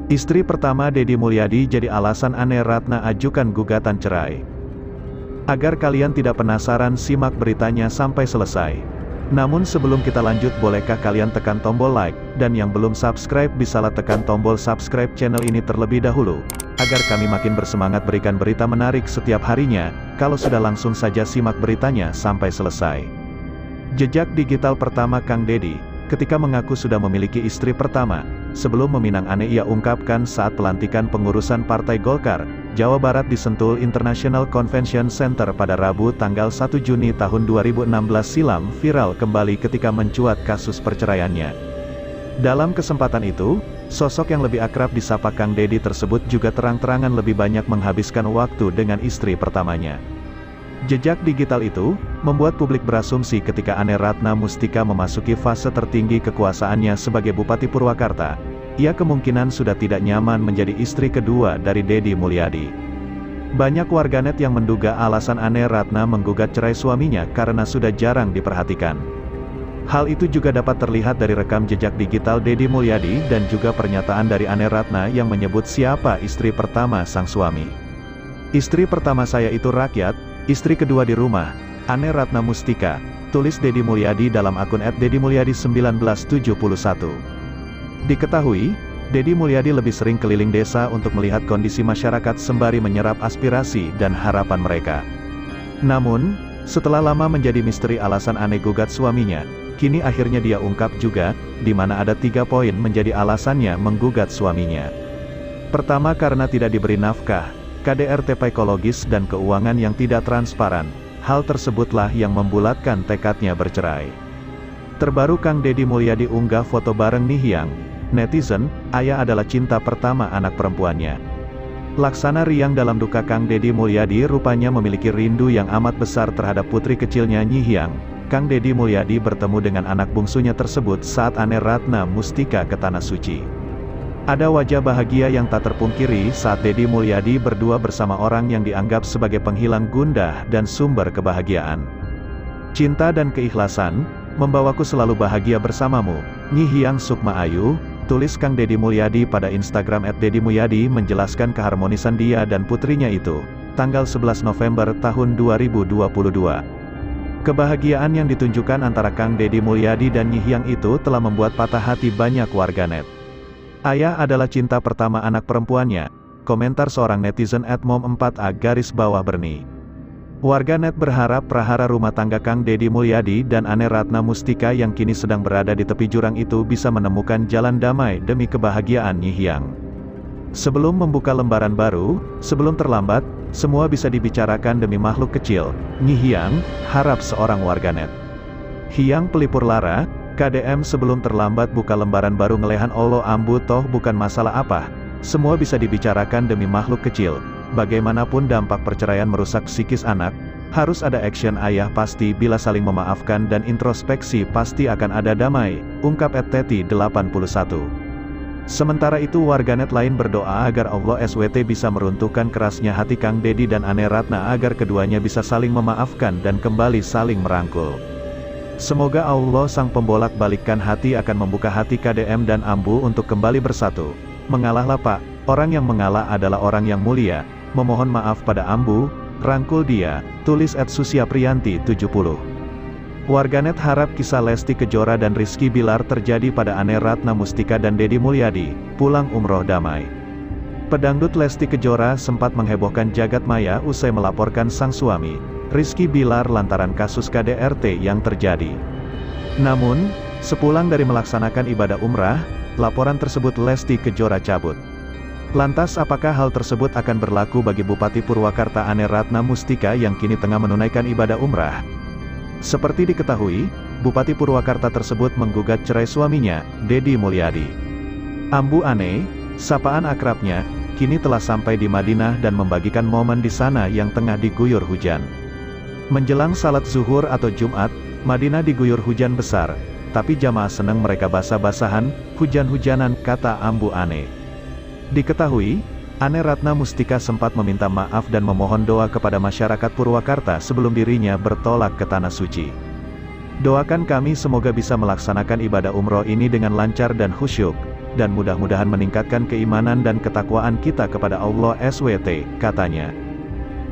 Istri pertama Deddy Mulyadi jadi alasan Ane Ratna ajukan gugatan cerai. Agar kalian tidak penasaran, simak beritanya sampai selesai. Namun sebelum kita lanjut, bolehkah kalian tekan tombol like, dan yang belum subscribe bisalah tekan tombol subscribe channel ini terlebih dahulu, agar kami makin bersemangat berikan berita menarik setiap harinya. Kalau sudah, langsung saja simak beritanya sampai selesai. Jejak digital pertama Kang Deddy. Ketika mengaku sudah memiliki istri pertama, sebelum meminang Ane, ia ungkapkan saat pelantikan pengurusan Partai Golkar, Jawa Barat di Sentul International Convention Center pada Rabu tanggal 1 Juni tahun 2016 silam viral kembali ketika mencuat kasus perceraiannya. Dalam kesempatan itu, sosok yang lebih akrab disapa Kang Deddy tersebut juga terang-terangan lebih banyak menghabiskan waktu dengan istri pertamanya. Jejak digital itu membuat publik berasumsi ketika Ane Ratna Mustika memasuki fase tertinggi kekuasaannya sebagai Bupati Purwakarta, ia kemungkinan sudah tidak nyaman menjadi istri kedua dari Deddy Mulyadi. Banyak warganet yang menduga alasan Ane Ratna menggugat cerai suaminya karena sudah jarang diperhatikan. Hal itu juga dapat terlihat dari rekam jejak digital Deddy Mulyadi dan juga pernyataan dari Ane Ratna yang menyebut siapa istri pertama sang suami. Istri pertama saya itu rakyat, istri kedua di rumah, Ane Ratna Mustika, tulis Deddy Mulyadi dalam akun @deddymulyadi1971. Diketahui, Deddy Mulyadi lebih sering keliling desa untuk melihat kondisi masyarakat sembari menyerap aspirasi dan harapan mereka. Namun, setelah lama menjadi misteri alasan Ane gugat suaminya, kini akhirnya dia ungkap juga, di mana ada 3 poin menjadi alasannya menggugat suaminya. Pertama, karena tidak diberi nafkah, KDRT psikologis dan keuangan yang tidak transparan. Hal tersebutlah yang membulatkan tekadnya bercerai. Terbaru Kang Deddy Mulyadi unggah foto bareng Nihyang. Netizen, ayah adalah cinta pertama anak perempuannya. Laksana riang dalam duka Kang Deddy Mulyadi rupanya memiliki rindu yang amat besar terhadap putri kecilnya Nihyang. Kang Deddy Mulyadi bertemu dengan anak bungsunya tersebut saat Ane Ratna Mustika ke Tanah Suci. Ada wajah bahagia yang tak terpungkiri saat Deddy Mulyadi berdua bersama orang yang dianggap sebagai penghilang gundah dan sumber kebahagiaan. Cinta dan keikhlasan, membawaku selalu bahagia bersamamu, Nihyang Sukma Ayu, tulis Kang Deddy Mulyadi pada Instagram @deddymulyadi menjelaskan keharmonisan dia dan putrinya itu, tanggal 11 November tahun 2022. Kebahagiaan yang ditunjukkan antara Kang Deddy Mulyadi dan Nihyang itu telah membuat patah hati banyak warganet. Ayah adalah cinta pertama anak perempuannya, komentar seorang netizen @mom4a_berni. Warganet berharap prahara rumah tangga Kang Deddy Mulyadi dan Ane Ratna Mustika yang kini sedang berada di tepi jurang itu bisa menemukan jalan damai demi kebahagiaan Nihyang. Sebelum membuka lembaran baru, sebelum terlambat, semua bisa dibicarakan demi makhluk kecil, Nihyang, harap seorang warganet. Hyang pelipur lara, KDM sebelum terlambat buka lembaran baru ngelehan olo ambu toh bukan masalah apa, semua bisa dibicarakan demi makhluk kecil. Bagaimanapun dampak perceraian merusak psikis anak, harus ada action ayah pasti bila saling memaafkan dan introspeksi pasti akan ada damai, ungkap @teti81. Sementara itu warganet lain berdoa agar Allah SWT bisa meruntuhkan kerasnya hati Kang Deddy dan Ane Ratna agar keduanya bisa saling memaafkan dan kembali saling merangkul. Semoga Allah Sang Pembolak-balikkan hati akan membuka hati KDM dan Ambu untuk kembali bersatu. Mengalahlah Pak, orang yang mengalah adalah orang yang mulia. Memohon maaf pada Ambu, rangkul dia, tulis @susiapriyanti70. Warganet harap kisah Lesti Kejora dan Rizky Bilar terjadi pada Ane Ratna Mustika dan Deddy Mulyadi, pulang umroh damai. Pedangdut Lesti Kejora sempat menghebohkan jagat maya usai melaporkan sang suami, Rizky Bilar lantaran kasus KDRT yang terjadi. Namun, sepulang dari melaksanakan ibadah umrah, laporan tersebut Lesti Kejora cabut. Lantas apakah hal tersebut akan berlaku bagi Bupati Purwakarta Ane Ratna Mustika yang kini tengah menunaikan ibadah umrah? Seperti diketahui, Bupati Purwakarta tersebut menggugat cerai suaminya, Deddy Mulyadi. Ambu Ane, sapaan akrabnya, kini telah sampai di Madinah dan membagikan momen di sana yang tengah diguyur hujan. Menjelang salat zuhur atau Jumat, Madinah diguyur hujan besar, tapi jamaah senang mereka basah-basahan, hujan-hujanan, kata Ambu Ane. Diketahui, Ane Ratna Mustika sempat meminta maaf dan memohon doa kepada masyarakat Purwakarta sebelum dirinya bertolak ke Tanah Suci. Doakan kami semoga bisa melaksanakan ibadah umroh ini dengan lancar dan khusyuk. dan mudah-mudahan meningkatkan keimanan dan ketakwaan kita kepada Allah SWT, katanya.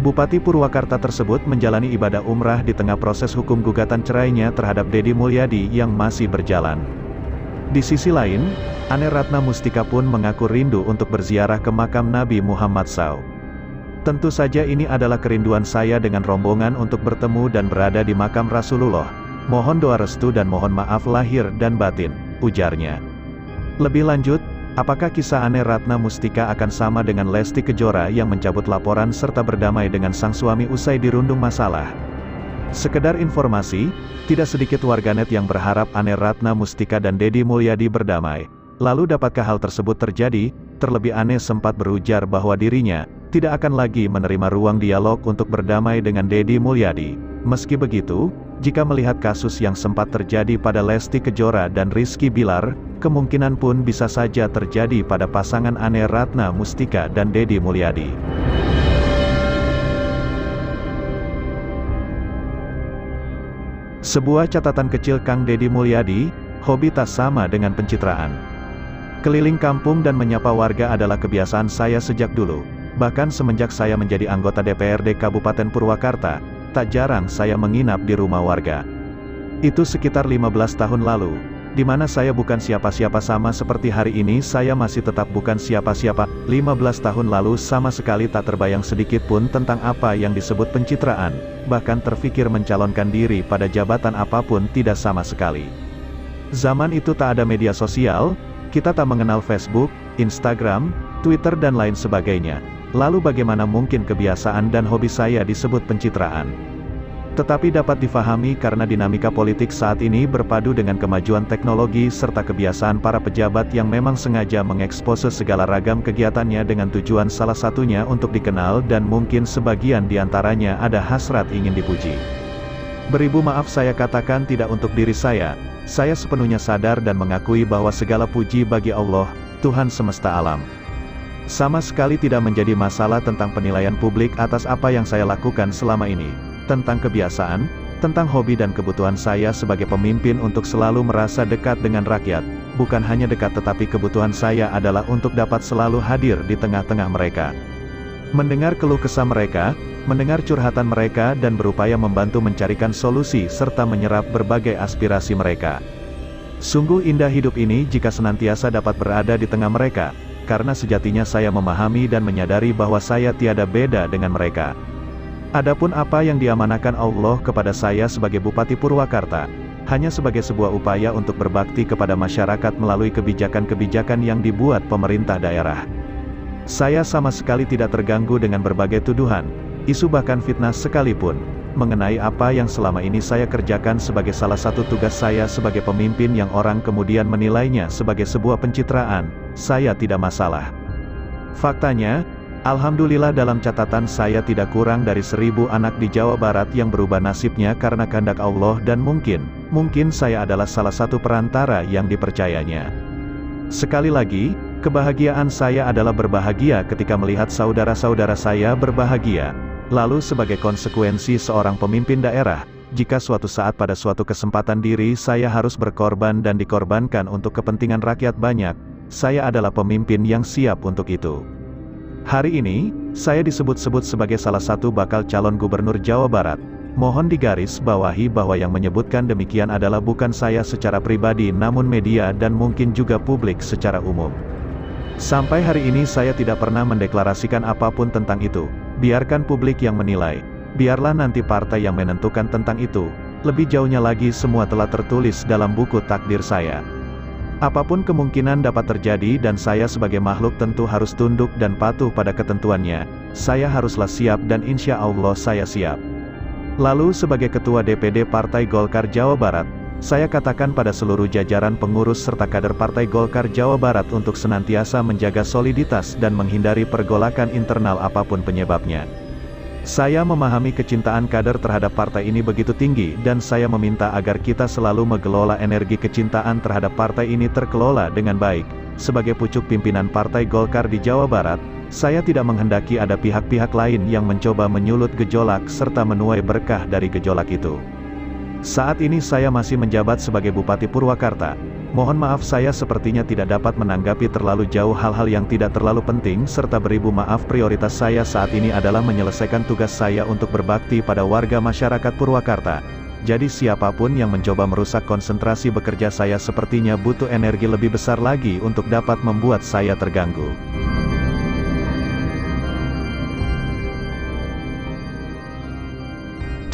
Bupati Purwakarta tersebut menjalani ibadah umrah di tengah proses hukum gugatan cerainya terhadap Deddy Mulyadi yang masih berjalan. Di sisi lain, Ane Ratna Mustika pun mengaku rindu untuk berziarah ke makam Nabi Muhammad SAW. Tentu saja ini adalah kerinduan saya dengan rombongan untuk bertemu dan berada di makam Rasulullah. Mohon doa restu dan mohon maaf lahir dan batin, ujarnya. Lebih lanjut, apakah kisah Ane Ratna Mustika akan sama dengan Lesti Kejora yang mencabut laporan serta berdamai dengan sang suami usai dirundung masalah? Sekedar informasi, tidak sedikit warganet yang berharap Ane Ratna Mustika dan Deddy Mulyadi berdamai. Lalu dapatkah hal tersebut terjadi? Terlebih Ane sempat berujar bahwa dirinya tidak akan lagi menerima ruang dialog untuk berdamai dengan Deddy Mulyadi. Meski begitu, jika melihat kasus yang sempat terjadi pada Lesti Kejora dan Rizky Bilar, kemungkinan pun bisa saja terjadi pada pasangan Ane Ratna Mustika dan Deddy Mulyadi. Sebuah catatan kecil Kang Deddy Mulyadi, hobi tak sama dengan pencitraan. Keliling kampung dan menyapa warga adalah kebiasaan saya sejak dulu. Bahkan semenjak saya menjadi anggota DPRD Kabupaten Purwakarta, tak jarang saya menginap di rumah warga. Itu sekitar 15 tahun lalu, di mana saya bukan siapa-siapa sama seperti hari ini saya masih tetap bukan siapa-siapa. 15 tahun lalu sama sekali tak terbayang sedikit pun tentang apa yang disebut pencitraan, bahkan terfikir mencalonkan diri pada jabatan apapun tidak sama sekali. Zaman itu tak ada media sosial, kita tak mengenal Facebook, Instagram, Twitter dan lain sebagainya. Lalu bagaimana mungkin kebiasaan dan hobi saya disebut pencitraan? Tetapi dapat difahami karena dinamika politik saat ini berpadu dengan kemajuan teknologi serta kebiasaan para pejabat yang memang sengaja mengekspose segala ragam kegiatannya dengan tujuan salah satunya untuk dikenal dan mungkin sebagian diantaranya ada hasrat ingin dipuji. Beribu maaf saya katakan tidak untuk diri saya sepenuhnya sadar dan mengakui bahwa segala puji bagi Allah, Tuhan semesta alam. Sama sekali tidak menjadi masalah tentang penilaian publik atas apa yang saya lakukan selama ini. Tentang kebiasaan, tentang hobi dan kebutuhan saya sebagai pemimpin untuk selalu merasa dekat dengan rakyat. Bukan hanya dekat tetapi kebutuhan saya adalah untuk dapat selalu hadir di tengah-tengah mereka. Mendengar keluh kesah mereka, mendengar curhatan mereka dan berupaya membantu mencarikan solusi serta menyerap berbagai aspirasi mereka. Sungguh indah hidup ini jika senantiasa dapat berada di tengah mereka, karena sejatinya saya memahami dan menyadari bahwa saya tiada beda dengan mereka. Adapun apa yang diamanahkan Allah kepada saya sebagai Bupati Purwakarta, hanya sebagai sebuah upaya untuk berbakti kepada masyarakat melalui kebijakan-kebijakan yang dibuat pemerintah daerah. Saya sama sekali tidak terganggu dengan berbagai tuduhan, isu bahkan fitnah sekalipun, mengenai apa yang selama ini saya kerjakan sebagai salah satu tugas saya sebagai pemimpin yang orang kemudian menilainya sebagai sebuah pencitraan, saya tidak masalah. Faktanya, alhamdulillah dalam catatan saya tidak kurang dari 1000 anak di Jawa Barat yang berubah nasibnya karena kehendak Allah dan mungkin saya adalah salah satu perantara yang dipercayanya. Sekali lagi, kebahagiaan saya adalah berbahagia ketika melihat saudara-saudara saya berbahagia. Lalu sebagai konsekuensi seorang pemimpin daerah, jika suatu saat pada suatu kesempatan diri saya harus berkorban dan dikorbankan untuk kepentingan rakyat banyak, saya adalah pemimpin yang siap untuk itu. Hari ini, saya disebut-sebut sebagai salah satu bakal calon gubernur Jawa Barat. Mohon digaris bawahi bahwa yang menyebutkan demikian adalah bukan saya secara pribadi namun media dan mungkin juga publik secara umum. Sampai hari ini saya tidak pernah mendeklarasikan apapun tentang itu. Biarkan publik yang menilai. Biarlah nanti partai yang menentukan tentang itu. Lebih jauhnya lagi semua telah tertulis dalam buku takdir saya. Apapun kemungkinan dapat terjadi dan saya sebagai makhluk tentu harus tunduk dan patuh pada ketentuannya. Saya haruslah siap dan insya Allah saya siap. Lalu sebagai Ketua DPD Partai Golkar Jawa Barat, saya katakan pada seluruh jajaran pengurus serta kader Partai Golkar Jawa Barat untuk senantiasa menjaga soliditas dan menghindari pergolakan internal apapun penyebabnya. Saya memahami kecintaan kader terhadap partai ini begitu tinggi dan saya meminta agar kita selalu mengelola energi kecintaan terhadap partai ini terkelola dengan baik. Sebagai pucuk pimpinan Partai Golkar di Jawa Barat, saya tidak menghendaki ada pihak-pihak lain yang mencoba menyulut gejolak serta menuai berkah dari gejolak itu. Saat ini saya masih menjabat sebagai Bupati Purwakarta. Mohon maaf, saya sepertinya tidak dapat menanggapi terlalu jauh hal-hal yang tidak terlalu penting serta beribu maaf. Prioritas saya saat ini adalah menyelesaikan tugas saya untuk berbakti pada warga masyarakat Purwakarta. Jadi siapapun yang mencoba merusak konsentrasi bekerja saya sepertinya butuh energi lebih besar lagi untuk dapat membuat saya terganggu.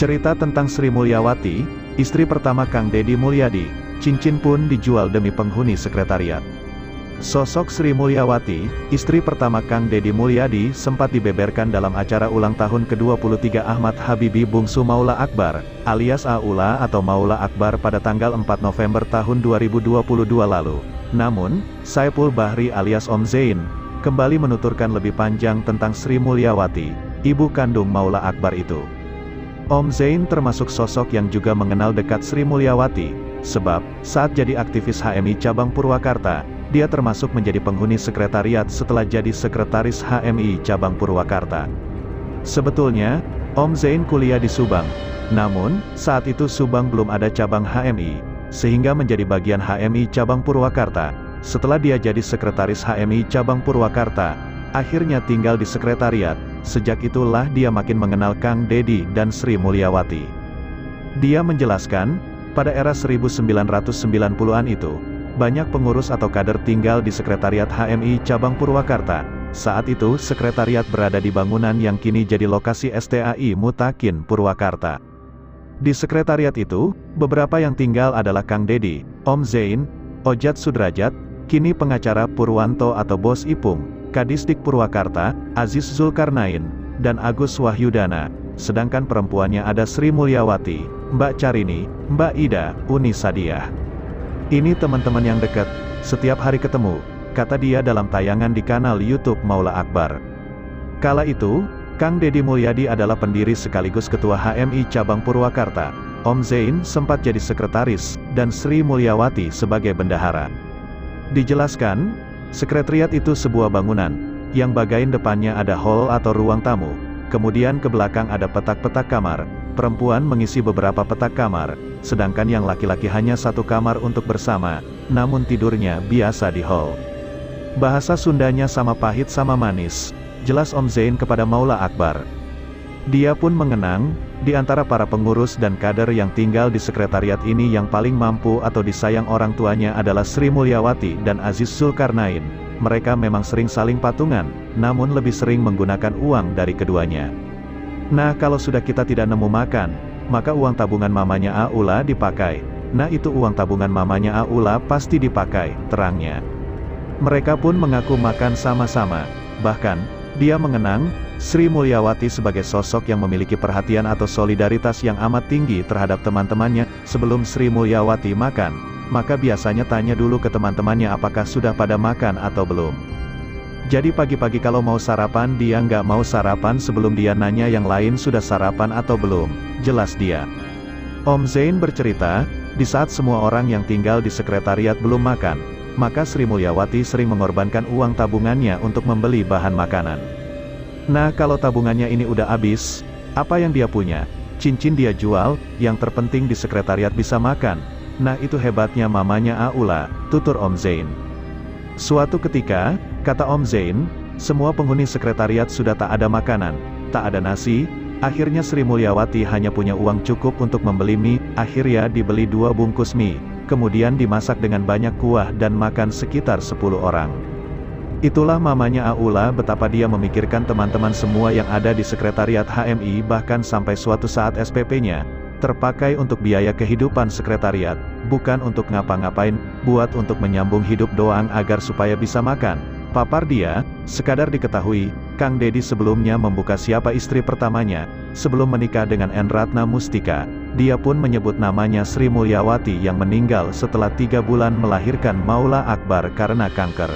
Cerita tentang Sri Mulyawati, istri pertama Kang Deddy Mulyadi. Cincin pun dijual demi penghuni sekretariat. Sosok Sri Mulyawati, istri pertama Kang Deddy Mulyadi, sempat dibeberkan dalam acara ulang tahun ke-23 Ahmad Habibie Bungsu Maula Akbar, alias Aula atau Maula Akbar pada tanggal 4 November tahun 2022 lalu. Namun, Saipul Bahri alias Om Zain, kembali menuturkan lebih panjang tentang Sri Mulyawati, ibu kandung Maula Akbar itu. Om Zain termasuk sosok yang juga mengenal dekat Sri Mulyawati, sebab, saat jadi aktivis HMI Cabang Purwakarta, dia termasuk menjadi penghuni sekretariat setelah jadi sekretaris HMI Cabang Purwakarta. Sebetulnya, Om Zain kuliah di Subang, namun, saat itu Subang belum ada cabang HMI, sehingga menjadi bagian HMI Cabang Purwakarta. Setelah dia jadi sekretaris HMI Cabang Purwakarta, akhirnya tinggal di sekretariat. Sejak itulah dia makin mengenal Kang Deddy dan Sri Mulyawati. Dia menjelaskan, pada era 1990-an itu, banyak pengurus atau kader tinggal di sekretariat HMI Cabang Purwakarta. Saat itu sekretariat berada di bangunan yang kini jadi lokasi STAI Mutakin Purwakarta. Di sekretariat itu, beberapa yang tinggal adalah Kang Deddy, Om Zain, Ojat Sudrajat, kini pengacara Purwanto atau Bos Ipung, Kadisdik Purwakarta, Aziz Zulkarnain, dan Agus Wahyudana. Sedangkan perempuannya ada Sri Mulyawati, Mbak Carini, Mbak Ida, Uni Sadiah. Ini teman-teman yang dekat, setiap hari ketemu, kata dia dalam tayangan di kanal YouTube Maula Akbar. Kala itu, Kang Deddy Mulyadi adalah pendiri sekaligus ketua HMI Cabang Purwakarta. Om Zain sempat jadi sekretaris, dan Sri Mulyawati sebagai bendahara. Dijelaskan, sekretariat itu sebuah bangunan, yang bagian depannya ada hall atau ruang tamu, kemudian ke belakang ada petak-petak kamar, perempuan mengisi beberapa petak kamar, sedangkan yang laki-laki hanya satu kamar untuk bersama, namun tidurnya biasa di hall. Bahasa Sundanya sama pahit sama manis, jelas Om Zain kepada Maula Akbar. Dia pun mengenang, di antara para pengurus dan kader yang tinggal di sekretariat ini yang paling mampu atau disayang orang tuanya adalah Sri Mulyawati dan Aziz Zulkarnain. Mereka memang sering saling patungan, namun lebih sering menggunakan uang dari keduanya. Nah, kalau sudah kita tidak nemu makan, maka uang tabungan mamanya Aula dipakai. Nah, itu uang tabungan mamanya Aula pasti dipakai, terangnya. Mereka pun mengaku makan sama-sama. Bahkan, dia mengenang Sri Mulyawati sebagai sosok yang memiliki perhatian atau solidaritas yang amat tinggi terhadap teman-temannya. Sebelum Sri Mulyawati makan, maka biasanya tanya dulu ke teman-temannya apakah sudah pada makan atau belum. Jadi pagi-pagi kalau mau sarapan dia nggak mau sarapan sebelum dia nanya yang lain sudah sarapan atau belum, jelas dia. Om Zain bercerita, di saat semua orang yang tinggal di sekretariat belum makan, maka Sri Mulyawati sering mengorbankan uang tabungannya untuk membeli bahan makanan. Nah, kalau tabungannya ini udah habis, apa yang dia punya? Cincin dia jual, yang terpenting di sekretariat bisa makan. Nah, itu hebatnya mamanya Aula, tutur Om Zain. Suatu ketika, kata Om Zain, semua penghuni sekretariat sudah tak ada makanan, tak ada nasi. Akhirnya Sri Mulyawati hanya punya uang cukup untuk membeli mie. Akhirnya dibeli 2 bungkus mie, kemudian dimasak dengan banyak kuah dan makan sekitar 10 orang. Itulah mamanya Aula betapa dia memikirkan teman-teman semua yang ada di sekretariat HMI, bahkan sampai suatu saat SPP-nya terpakai untuk biaya kehidupan sekretariat, bukan untuk ngapa-ngapain, buat untuk menyambung hidup doang agar supaya bisa makan. Papar dia, sekadar diketahui, Kang Deddy sebelumnya membuka siapa istri pertamanya, sebelum menikah dengan N. Ratna Mustika. Dia pun menyebut namanya Sri Mulyawati yang meninggal setelah 3 bulan melahirkan Maula Akbar karena kanker.